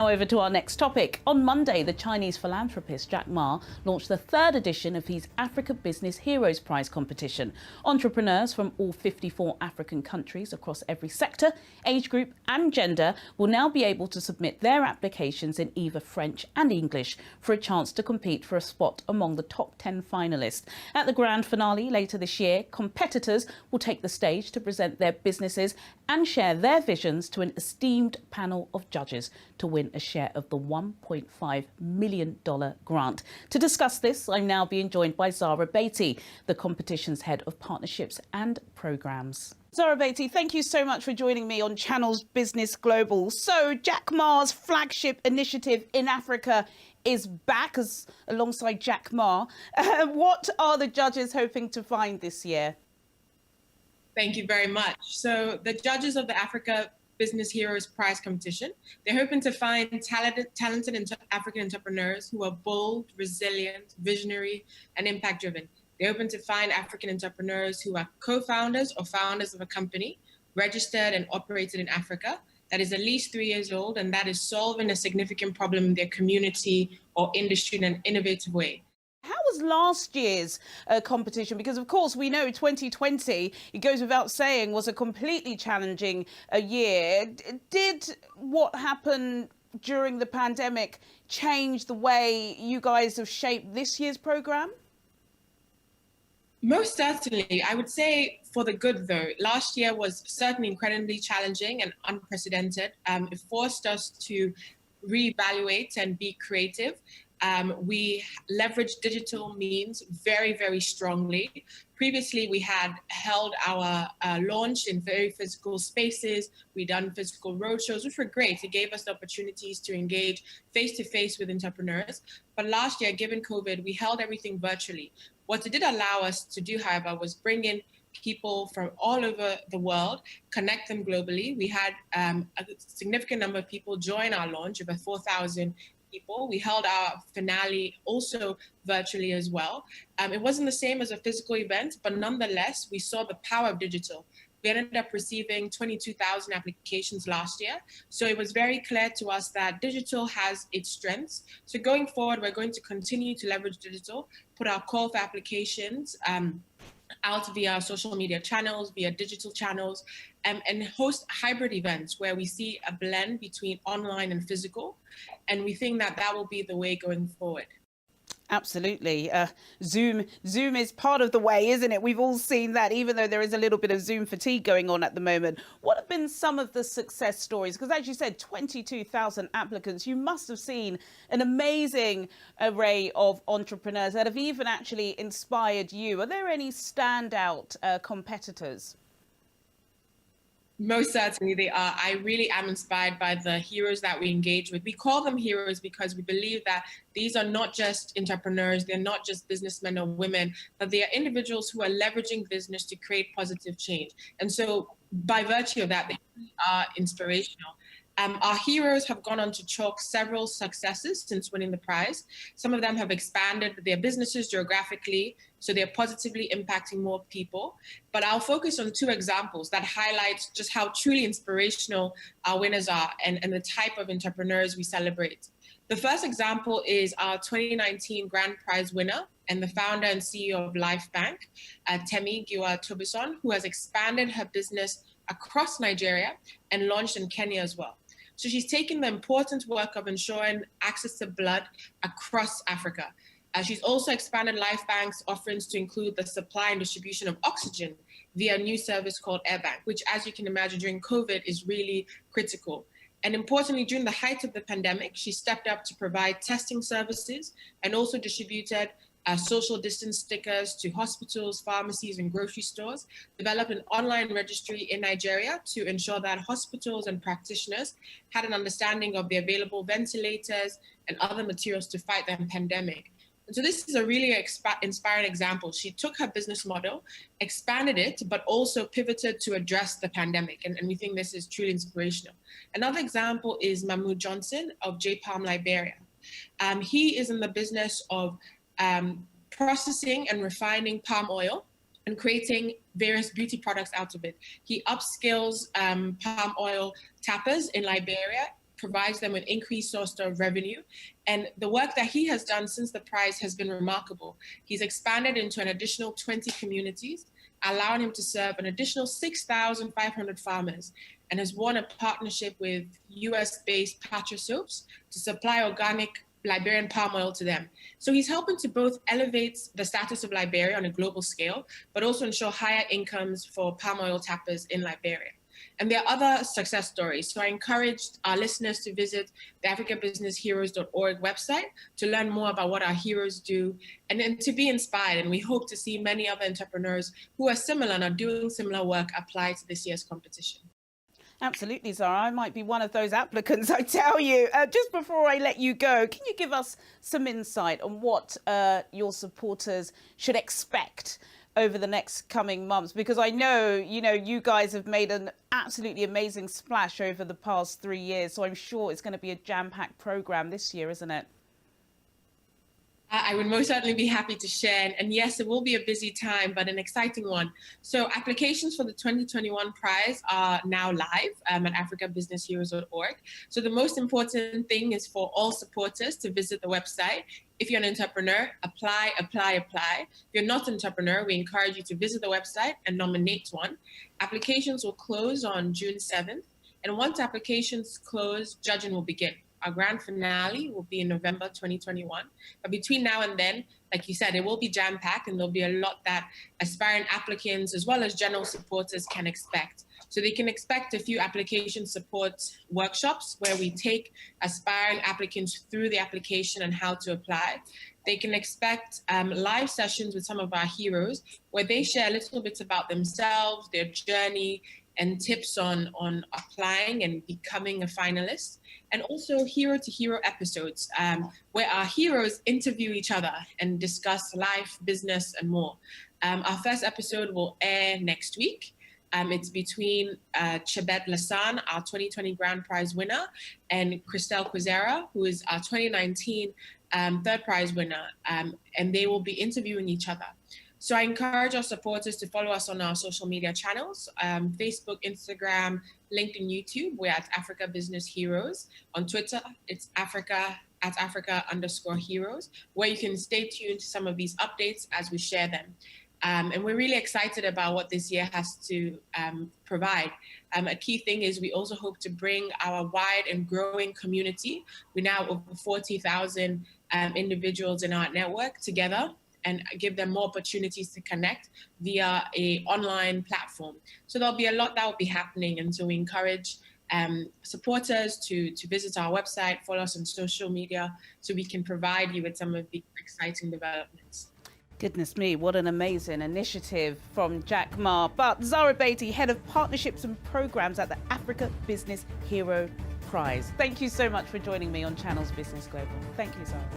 Now over to our next topic. On Monday, the Chinese philanthropist Jack Ma launched the third edition of his Africa Business Heroes Prize competition. Entrepreneurs from all 54 African countries across every sector, age group and gender will now be able to submit their applications in either French and English for a chance to compete for a spot among the top 10 finalists. At the grand finale later this year, competitors will take the stage to present their businesses and share their visions to an esteemed panel of judges to win a share of the $1.5 million grant. To discuss this, I'm now being joined by Zahra Baitie, the competition's head of partnerships and programmes. Zahra Baitie, thank you so much for joining me on Channel's Business Global. So Jack Ma's flagship initiative in Africa is back alongside Jack Ma. What are the judges hoping to find this year? Thank you very much. So the judges of the Africa Business Heroes Prize competition, they're hoping to find talented African entrepreneurs who are bold, resilient, visionary, and impact-driven. They're hoping to find African entrepreneurs who are co-founders or founders of a company registered and operated in Africa that is at least 3 years old and that is solving a significant problem in their community or industry in an innovative way. How was last year's competition? Because, of course, we know 2020, it goes without saying, was a completely challenging year. Did what happened during the pandemic change the way you guys have shaped this year's programme? Most certainly. I would say for the good, though. Last year was certainly incredibly challenging and unprecedented. It forced us to reevaluate and be creative. We leveraged digital means very, very strongly. Previously, we had held our launch in very physical spaces. We'd done physical roadshows, which were great. It gave us the opportunities to engage face-to-face with entrepreneurs. But last year, given COVID, we held everything virtually. What it did allow us to do, however, was bring in people from all over the world, connect them globally. We had a significant number of people join our launch, over 4,000 people. We held our finale also virtually as well. It wasn't the same as a physical event, but nonetheless, we saw the power of digital. We ended up receiving 22,000 applications last year. So it was very clear to us that digital has its strengths. So going forward, we're going to continue to leverage digital, put our call for applications out via our social media channels, via digital channels, and host hybrid events where we see a blend between online and physical. And we think that that will be the way going forward. Absolutely. Zoom is part of the way, isn't it? We've all seen that, even though there is a little bit of Zoom fatigue going on at the moment. What have been some of the success stories? Because as you said, 22,000 applicants. You must have seen an amazing array of entrepreneurs that have even actually inspired you. Are there any standout competitors? Most certainly they are. I really am inspired by the heroes that we engage with. We call them heroes because we believe that these are not just entrepreneurs, they're not just businessmen or women, but they are individuals who are leveraging business to create positive change. And so by virtue of that, they really are inspirational. Our heroes have gone on to chalk several successes since winning the prize. Some of them have expanded their businesses geographically, so they're positively impacting more people. But I'll focus on two examples that highlight just how truly inspirational our winners are and the type of entrepreneurs we celebrate. The first example is our 2019 Grand Prize winner and the founder and CEO of LifeBank, Temi Giwa Tobison, who has expanded her business across Nigeria and launched in Kenya as well. So she's taken the important work of ensuring access to blood across Africa. She's also expanded LifeBank's offerings to include the supply and distribution of oxygen via a new service called AirBank, which, as you can imagine, during COVID is really critical. And importantly, during the height of the pandemic, she stepped up to provide testing services and also distributed social distance stickers to hospitals, pharmacies, and grocery stores, developed an online registry in Nigeria to ensure that hospitals and practitioners had an understanding of the available ventilators and other materials to fight the pandemic. And so this is a really inspiring example. She took her business model, expanded it, but also pivoted to address the pandemic. And we think this is truly inspirational. Another example is Mahmoud Johnson of J Palm Liberia. He is in the business of processing and refining palm oil and creating various beauty products out of it. He upskills palm oil tappers in Liberia, provides them with increased source of revenue. And the work that he has done since the prize has been remarkable. He's expanded into an additional 20 communities, allowing him to serve an additional 6,500 farmers, and has won a partnership with US-based Patra Soaps to supply organic Liberian palm oil to them. So he's helping to both elevate the status of Liberia on a global scale, but also ensure higher incomes for palm oil tappers in Liberia. And there are other success stories. So I encouraged our listeners to visit the africabusinessheroes.org website to learn more about what our heroes do and then to be inspired. And we hope to see many other entrepreneurs who are similar and are doing similar work apply to this year's competition. Absolutely, Zahra. I might be one of those applicants, I tell you. Just before I let you go, can you give us some insight on what your supporters should expect over the next coming months? Because I know, you guys have made an absolutely amazing splash over the past 3 years. So I'm sure it's going to be a jam-packed program this year, isn't it? I would most certainly be happy to share. And yes, it will be a busy time, but an exciting one. So applications for the 2021 prize are now live at africabusinessheroes.org. So the most important thing is for all supporters to visit the website. If you're an entrepreneur, apply. If you're not an entrepreneur, we encourage you to visit the website and nominate one. Applications will close on June 7th. And once applications close, judging will begin. Our grand finale will be in November 2021. But between now and then, like you said, it will be jam-packed and there'll be a lot that aspiring applicants as well as general supporters can expect. So they can expect a few application support workshops where we take aspiring applicants through the application and how to apply. They can expect live sessions with some of our heroes where they share a little bit about themselves, their journey, and tips on applying and becoming a finalist. And also hero-to-hero episodes where our heroes interview each other and discuss life, business, and more. Our first episode will air next week. It's between Chebet Lassan, our 2020 Grand Prize winner, and Christelle Quizera, who is our 2019 third prize winner. And they will be interviewing each other. So I encourage our supporters to follow us on our social media channels, Facebook, Instagram, LinkedIn, YouTube. We're at Africa Business Heroes. On Twitter, it's Africa_heroes, where you can stay tuned to some of these updates as we share them. And we're really excited about what this year has to provide. A key thing is we also hope to bring our wide and growing community. We now have over 40,000 individuals in our network together and give them more opportunities to connect via an online platform. So there'll be a lot that will be happening. And so we encourage supporters to visit our website, follow us on social media, so we can provide you with some of the exciting developments. Goodness me, what an amazing initiative from Jack Ma. But Zahra Baitie, Head of Partnerships and Programs at the Africa Business Hero Prize. Thank you so much for joining me on Channels Business Global. Thank you, Zahra.